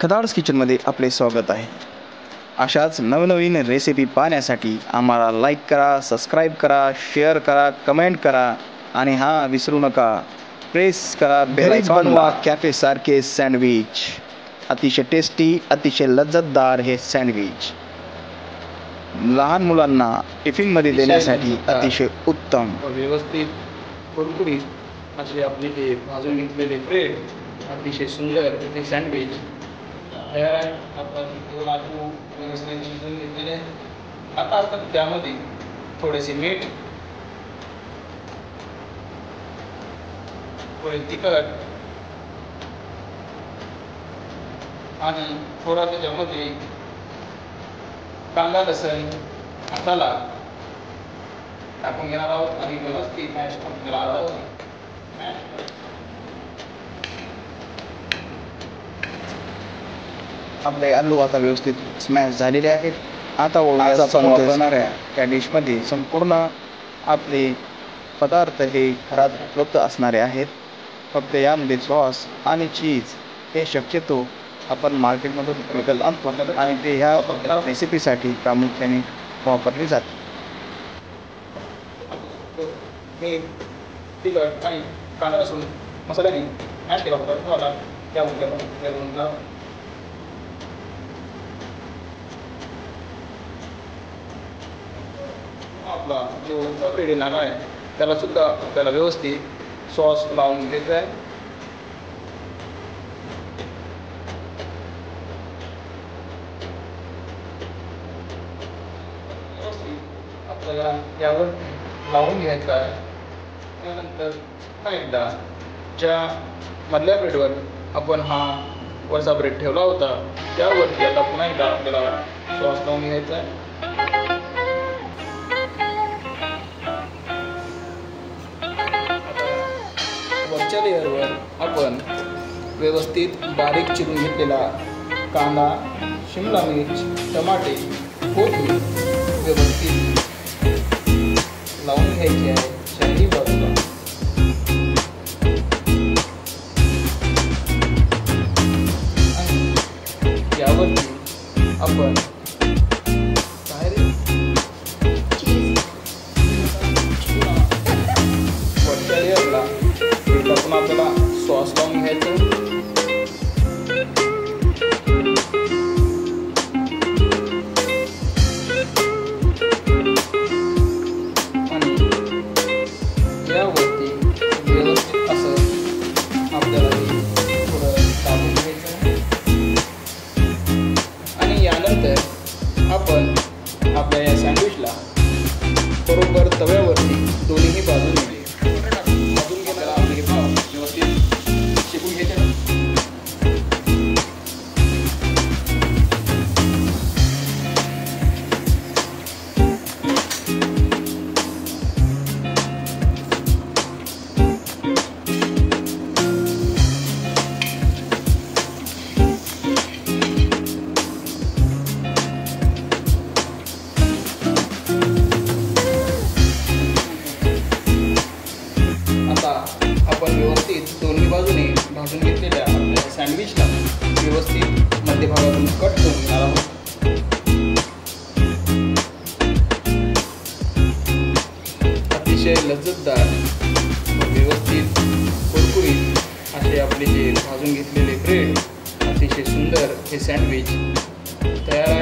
खदार्स किचनमध्ये आपले स्वागत आहे. अशाच नवनवीन रेसिपी पाहण्यासाठी आम्हाला लाईक करा, सबस्क्राईब करा, शेअर करा, कमेंट करा आणि हां विसरू नका प्रेस करा बेल आयकॉन. कॅफेसारखे सँडविच, अतिशय टेस्टी, अतिशय लज्जतदार हे सँडविच लहान मुलांना टिफिनमध्ये देण्यासाठी अतिशय उत्तम. व्यवस्थित कुरकुरीत असे आपले ते भाजून घेतलेले ब्रेड, अतिशय सुंदर ते सँडविच तयार आहे. आपण लाटू व्यवस्थित शिजवून घेतलेले. आता आपण त्यामध्ये थोडेसे मीठ, थोडे तिखट आणि थोडा त्याच्यामध्ये कांदा लसण मसाला टाकून घेणार आहोत आणि व्यवस्थित मॅश करून घेणार आहोत. आपले आलू आता व्यवस्थित स्मॅश झालेले आहेत. आता आपण वापरणाऱ्या त्या डिशमध्ये संपूर्ण आपले पदार्थ हे घरात उपलब्ध असणारे आहेत. फक्त यामध्ये सॉस आणि चीज हे शक्यतो आपण मार्केटमधून विकत आणतो आणि ते ह्या रेसिपीसाठी प्रामुख्याने वापरले जाते. मी तिखट आणि कांदा लसूण मसाल्याने ॲड केला होता तुम्हाला त्या आपला जो रेडी नारळ आहे त्याला सुद्धा आपल्याला व्यवस्थित सॉस लावून घ्यायचा आहे. आपल्याला यावर लावून घ्यायचं आहे. त्यानंतर पुन्हा एकदा ज्या मधल्या ब्रेडवर आपण हा वरचा ब्रेड ठेवला होता त्यावरती आता पुन्हा एकदा आपल्याला सॉस लावून घ्यायचा आहे. वरच्या लेअरवर आपण व्यवस्थित बारीक चिरून घेतलेला कांदा, शिमला मिर्च, टमाटे, कोथिंबीर व्यवस्थित लावून घ्यायची आहे चारही बाजूला. आणि यावरती आपण वरच्या लेअरला टाकून आपल्याला सॉस लावून घ्यायचं. आणि यावरती व्यवस्थित असं आपल्याला थोडं टाकून घ्यायचं. आणि यानंतर आपण आपल्या या सँडविचला बरोबर तव्यावरती दोन्ही बाजूने आपण व्यवस्थित दोन्ही बाजूने भाजून घेतलेल्या आपल्या सँडविचला व्यवस्थित मध्यभागातून कट करून घेणार आहोत. अतिशय लज्जतदार व्यवस्थित कुरकुरीत असे आपले जे भाजून घेतलेले ब्रेड, अतिशय सुंदर हे सँडविच तयार आहे.